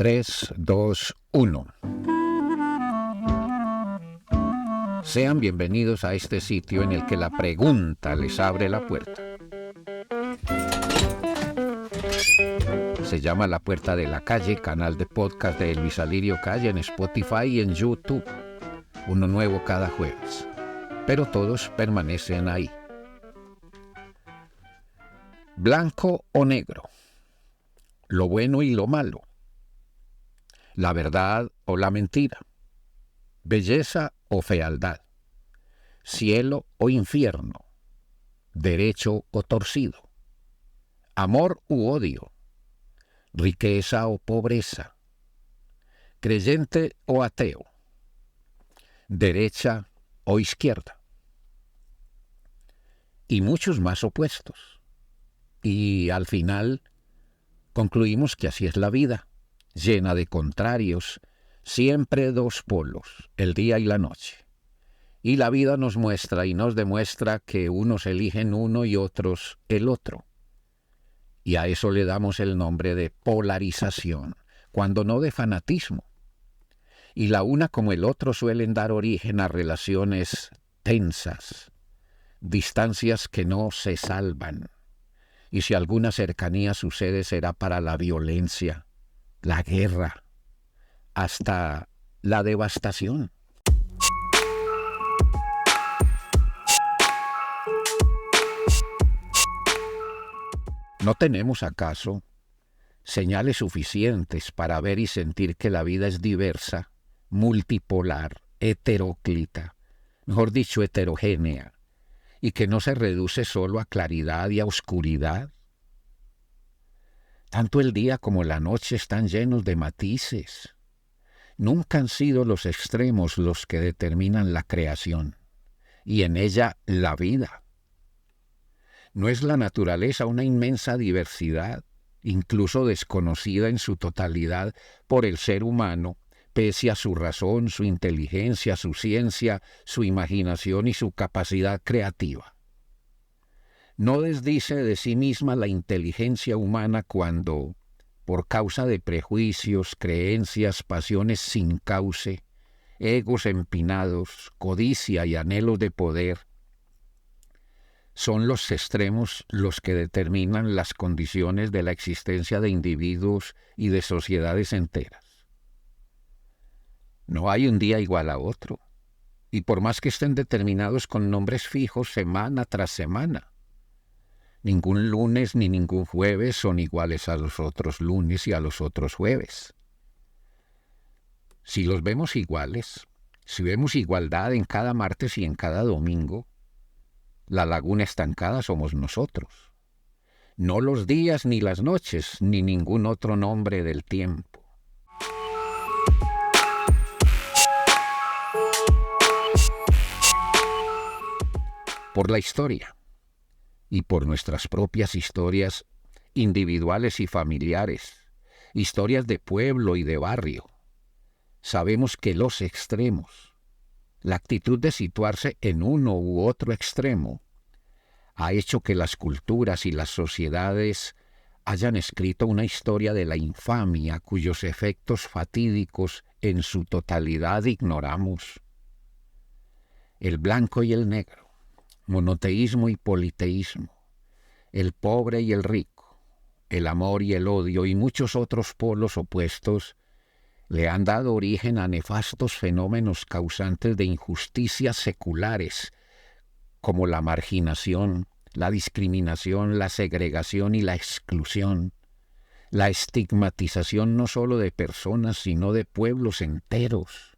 3, 2, 1. Sean bienvenidos a este sitio en el que la pregunta les abre la puerta. Se llama La Puerta de la Calle, canal de podcast de Luis Alirio Calle en Spotify y en YouTube. Uno nuevo cada jueves, pero todos permanecen ahí. Blanco o negro, lo bueno y lo malo, la verdad o la mentira, belleza o fealdad, cielo o infierno, derecho o torcido, amor u odio, riqueza o pobreza, creyente o ateo, derecha o izquierda, y muchos más opuestos. Y al final concluimos que así es la vida, llena de contrarios, siempre dos polos, el día y la noche. Y la vida nos muestra y nos demuestra que unos eligen uno y otros el otro. Y a eso le damos el nombre de polarización, cuando no de fanatismo. Y la una como el otro suelen dar origen a relaciones tensas, distancias que no se salvan. Y si alguna cercanía sucede será para la violencia, la guerra, hasta la devastación. ¿No tenemos acaso señales suficientes para ver y sentir que la vida es diversa, multipolar, heteróclita, mejor dicho, heterogénea, y que no se reduce solo a claridad y a oscuridad? Tanto el día como la noche están llenos de matices. Nunca han sido los extremos los que determinan la creación, y en ella la vida. ¿No es la naturaleza una inmensa diversidad, incluso desconocida en su totalidad por el ser humano, pese a su razón, su inteligencia, su ciencia, su imaginación y su capacidad creativa? ¿No desdice de sí misma la inteligencia humana cuando, por causa de prejuicios, creencias, pasiones sin cauce, egos empinados, codicia y anhelos de poder, son los extremos los que determinan las condiciones de la existencia de individuos y de sociedades enteras? No hay un día igual a otro, y por más que estén determinados con nombres fijos semana tras semana, ningún lunes ni ningún jueves son iguales a los otros lunes y a los otros jueves. Si los vemos iguales, si vemos igualdad en cada martes y en cada domingo, la laguna estancada somos nosotros, no los días ni las noches, ni ningún otro nombre del tiempo. Por la historia y por nuestras propias historias individuales y familiares, historias de pueblo y de barrio, sabemos que los extremos, la actitud de situarse en uno u otro extremo, ha hecho que las culturas y las sociedades hayan escrito una historia de la infamia cuyos efectos fatídicos en su totalidad ignoramos. El blanco y el negro, monoteísmo y politeísmo, el pobre y el rico, el amor y el odio y muchos otros polos opuestos le han dado origen a nefastos fenómenos causantes de injusticias seculares, como la marginación, la discriminación, la segregación y la exclusión, la estigmatización no solo de personas, sino de pueblos enteros,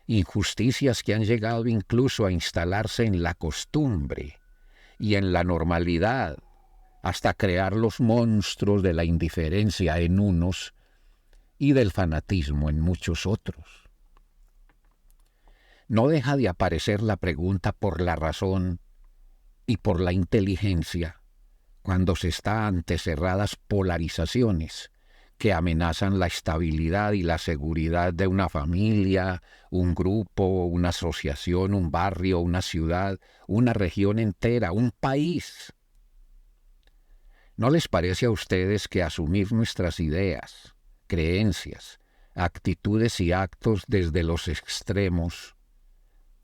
injusticias que han llegado incluso a instalarse en la costumbre y en la normalidad, hasta crear los monstruos de la indiferencia en unos y del fanatismo en muchos otros. No deja de aparecer la pregunta por la razón y por la inteligencia cuando se está ante cerradas polarizaciones que amenazan la estabilidad y la seguridad de una familia, un grupo, una asociación, un barrio, una ciudad, una región entera, un país. ¿No les parece a ustedes que asumir nuestras ideas, creencias, actitudes y actos desde los extremos,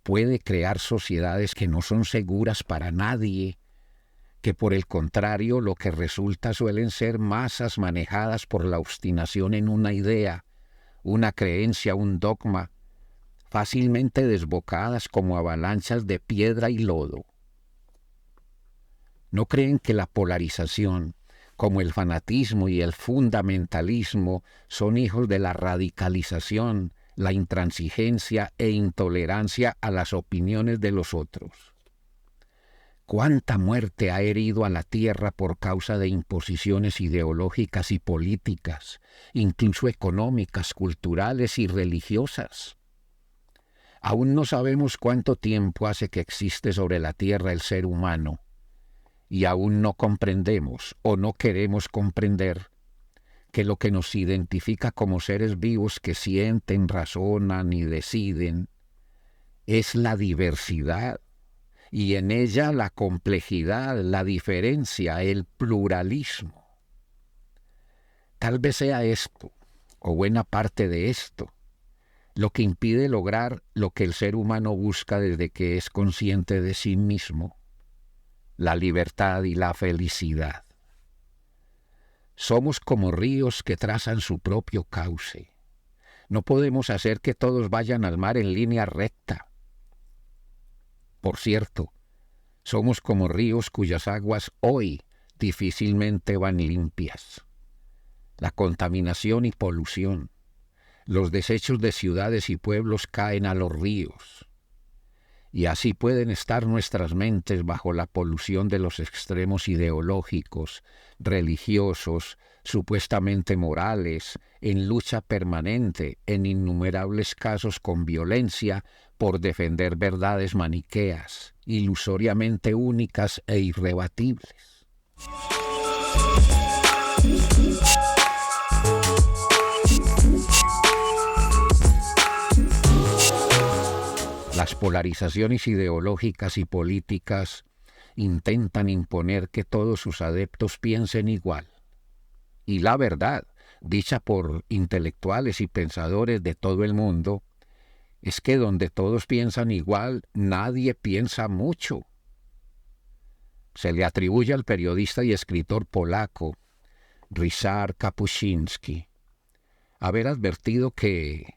puede crear sociedades que no son seguras para nadie, que por el contrario lo que resulta suelen ser masas manejadas por la obstinación en una idea, una creencia, un dogma, fácilmente desbocadas como avalanchas de piedra y lodo. ¿No creen que la polarización, como el fanatismo y el fundamentalismo, son hijos de la radicalización, la intransigencia e intolerancia a las opiniones de los otros? ¿Cuánta muerte ha herido a la tierra por causa de imposiciones ideológicas y políticas, incluso económicas, culturales y religiosas? Aún no sabemos cuánto tiempo hace que existe sobre la tierra el ser humano, y aún no comprendemos o no queremos comprender que lo que nos identifica como seres vivos que sienten, razonan y deciden es la diversidad, y en ella la complejidad, la diferencia, el pluralismo. Tal vez sea esto, o buena parte de esto, lo que impide lograr lo que el ser humano busca desde que es consciente de sí mismo, la libertad y la felicidad. Somos como ríos que trazan su propio cauce. No podemos hacer que todos vayan al mar en línea recta. Por cierto, somos como ríos cuyas aguas hoy difícilmente van limpias. La contaminación y polución, los desechos de ciudades y pueblos caen a los ríos. Y así pueden estar nuestras mentes bajo la polución de los extremos ideológicos, religiosos, supuestamente morales, en lucha permanente, en innumerables casos con violencia, por defender verdades maniqueas, ilusoriamente únicas e irrebatibles. Las polarizaciones ideológicas y políticas intentan imponer que todos sus adeptos piensen igual. Y la verdad, dicha por intelectuales y pensadores de todo el mundo, es que donde todos piensan igual, nadie piensa mucho. Se le atribuye al periodista y escritor polaco Ryszard Kapuscinski haber advertido que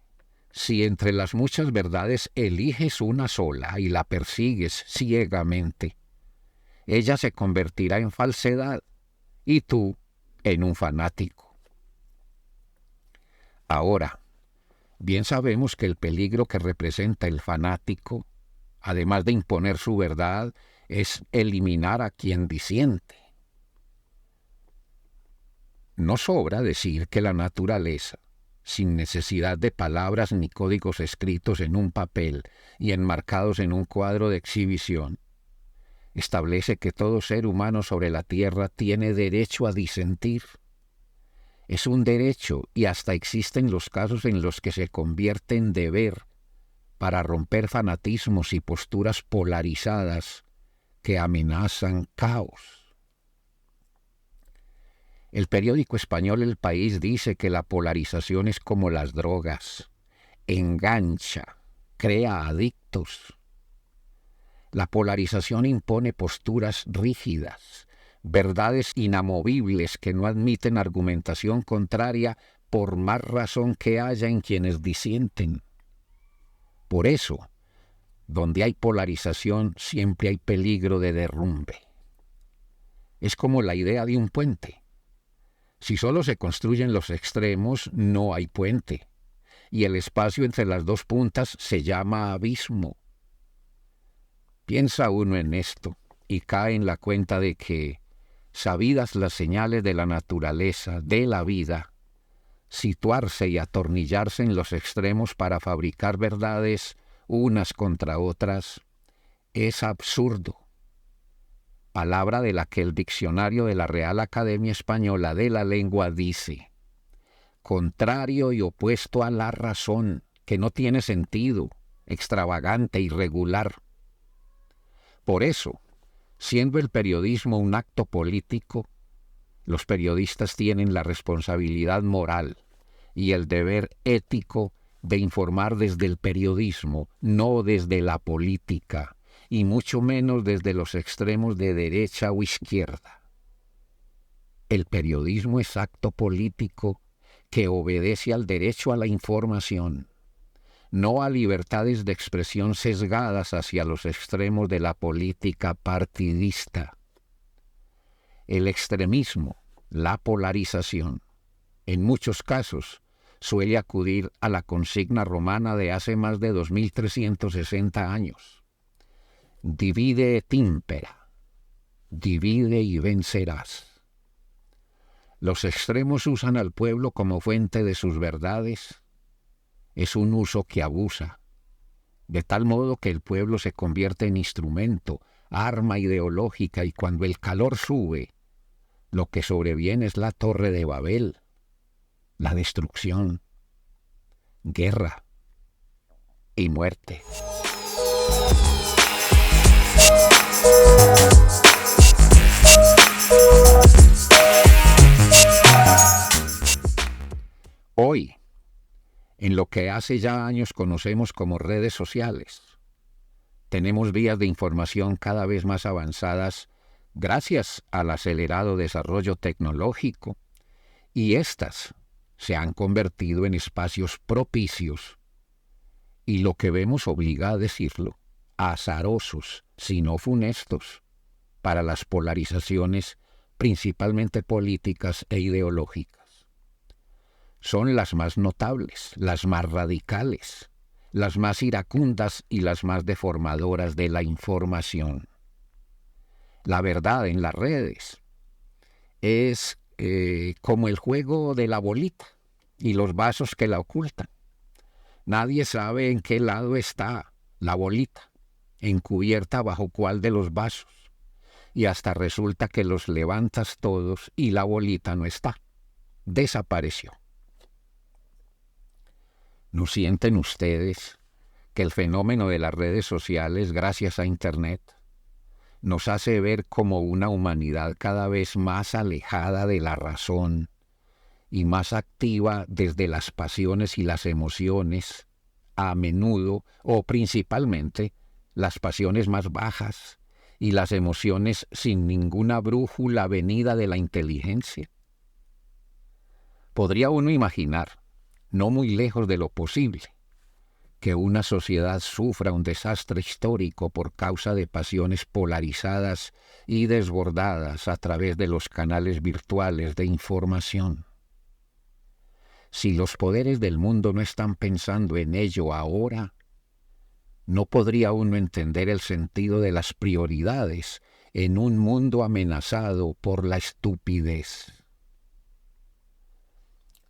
si entre las muchas verdades eliges una sola y la persigues ciegamente, ella se convertirá en falsedad y tú en un fanático. Ahora, bien sabemos que el peligro que representa el fanático, además de imponer su verdad, es eliminar a quien disiente. No sobra decir que la naturaleza, sin necesidad de palabras ni códigos escritos en un papel y enmarcados en un cuadro de exhibición, establece que todo ser humano sobre la tierra tiene derecho a disentir. Es un derecho y hasta existen los casos en los que se convierte en deber para romper fanatismos y posturas polarizadas que amenazan caos. El periódico español El País dice que la polarización es como las drogas, engancha, crea adictos. La polarización impone posturas rígidas, verdades inamovibles que no admiten argumentación contraria por más razón que haya en quienes disienten. Por eso, donde hay polarización siempre hay peligro de derrumbe. Es como la idea de un puente. Si solo se construyen los extremos, no hay puente, y el espacio entre las dos puntas se llama abismo. Piensa uno en esto y cae en la cuenta de que, sabidas las señales de la naturaleza, de la vida, situarse y atornillarse en los extremos para fabricar verdades unas contra otras es absurdo. Palabra de la que el diccionario de la Real Academia Española de la Lengua dice: contrario y opuesto a la razón, que no tiene sentido, extravagante, irregular. Por eso, siendo el periodismo un acto político, los periodistas tienen la responsabilidad moral y el deber ético de informar desde el periodismo, no desde la política, y mucho menos desde los extremos de derecha o izquierda. El periodismo es acto político que obedece al derecho a la información, no a libertades de expresión sesgadas hacia los extremos de la política partidista. El extremismo, la polarización, en muchos casos, suele acudir a la consigna romana de hace más de 2360 años. Divide et impera, divide y vencerás. Los extremos usan al pueblo como fuente de sus verdades. Es un uso que abusa, de tal modo que el pueblo se convierte en instrumento, arma ideológica, y cuando el calor sube, lo que sobreviene es la Torre de Babel, la destrucción, guerra y muerte. Hoy, en lo que hace ya años conocemos como redes sociales, tenemos vías de información cada vez más avanzadas gracias al acelerado desarrollo tecnológico, y éstas se han convertido en espacios propicios, y lo que vemos obliga a decirlo, azarosos, si no funestos, para las polarizaciones principalmente políticas e ideológicas. Son las más notables, las más radicales, las más iracundas y las más deformadoras de la información. La verdad en las redes es como el juego de la bolita y los vasos que la ocultan. Nadie sabe en qué lado está la bolita, encubierta bajo cuál de los vasos, y hasta resulta que los levantas todos y la bolita no está, desapareció. ¿No sienten ustedes que el fenómeno de las redes sociales, gracias a Internet, nos hace ver como una humanidad cada vez más alejada de la razón y más activa desde las pasiones y las emociones, a menudo o principalmente las pasiones más bajas y las emociones sin ninguna brújula venida de la inteligencia? Podría uno imaginar, no muy lejos de lo posible, que una sociedad sufra un desastre histórico por causa de pasiones polarizadas y desbordadas a través de los canales virtuales de información. Si los poderes del mundo no están pensando en ello ahora, no podría uno entender el sentido de las prioridades en un mundo amenazado por la estupidez.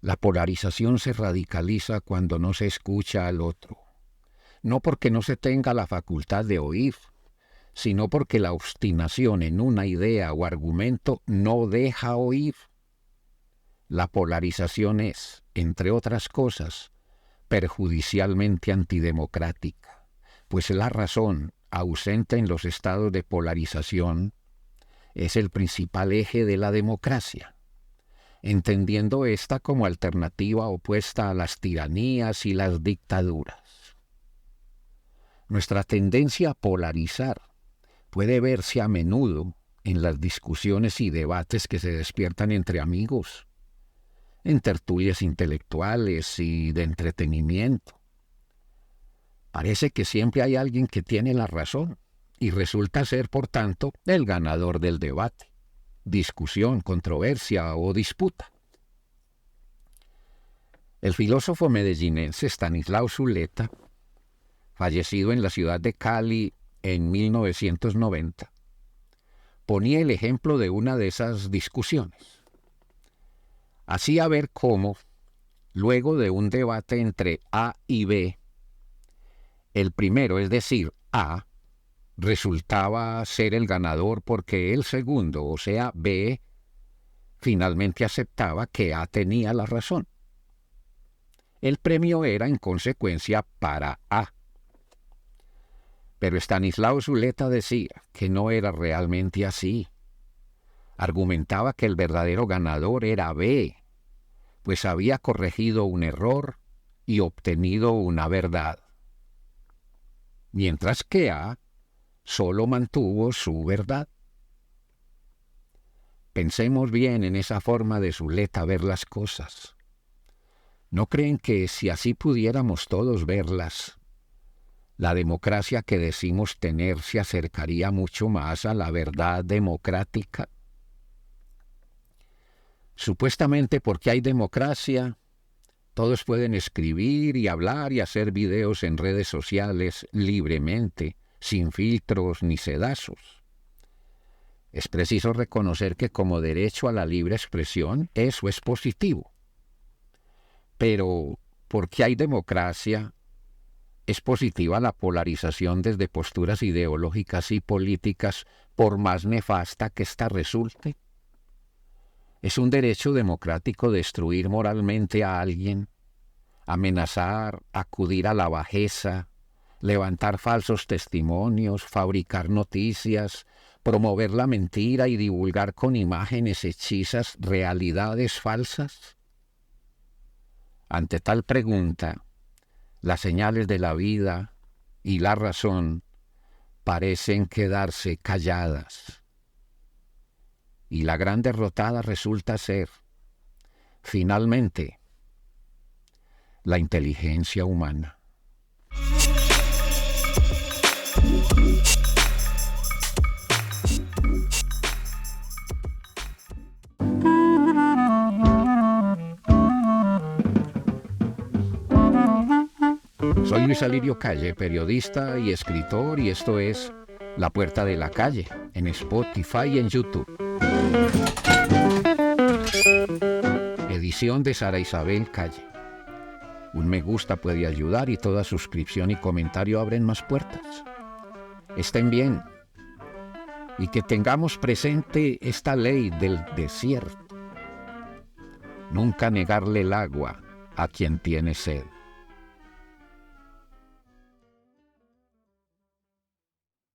La polarización se radicaliza cuando no se escucha al otro, no porque no se tenga la facultad de oír, sino porque la obstinación en una idea o argumento no deja oír. La polarización es, entre otras cosas, perjudicialmente antidemocrática, pues la razón, ausente en los estados de polarización, es el principal eje de la democracia, entendiendo esta como alternativa opuesta a las tiranías y las dictaduras. Nuestra tendencia a polarizar puede verse a menudo en las discusiones y debates que se despiertan entre amigos, en tertulias intelectuales y de entretenimiento. Parece que siempre hay alguien que tiene la razón y resulta ser, por tanto, el ganador del debate, discusión, controversia o disputa. El filósofo medellinense Estanislao Zuleta, fallecido en la ciudad de Cali en 1990, ponía el ejemplo de una de esas discusiones. Hacía ver cómo, luego de un debate entre A y B, el primero, es decir, A, resultaba ser el ganador porque el segundo, o sea, B, finalmente aceptaba que A tenía la razón. El premio era, en consecuencia, para A. Pero Estanislao Zuleta decía que no era realmente así. Argumentaba que el verdadero ganador era B, pues había corregido un error y obtenido una verdad, mientras que A solo mantuvo su verdad. Pensemos bien en esa forma de Zuleta ver las cosas. ¿No creen que si así pudiéramos todos verlas, la democracia que decimos tener se acercaría mucho más a la verdad democrática? Supuestamente porque hay democracia, todos pueden escribir y hablar y hacer videos en redes sociales libremente, sin filtros ni sedazos. Es preciso reconocer que como derecho a la libre expresión, eso es positivo. Pero, porque hay democracia, es positiva la polarización desde posturas ideológicas y políticas, por más nefasta que ésta resulte. ¿Es un derecho democrático destruir moralmente a alguien, amenazar, acudir a la bajeza, levantar falsos testimonios, fabricar noticias, promover la mentira y divulgar con imágenes hechizas realidades falsas? Ante tal pregunta, las señales de la vida y la razón parecen quedarse calladas. Y la gran derrotada resulta ser, finalmente, la inteligencia humana. Soy Luis Alirio Calle, periodista y escritor, y esto es La Puerta de la Calle, en Spotify y en YouTube. Edición de Sara Isabel Calle. Un me gusta puede ayudar y toda suscripción y comentario abren más puertas. Estén bien y que tengamos presente esta ley del desierto. Nunca negarle el agua a quien tiene sed.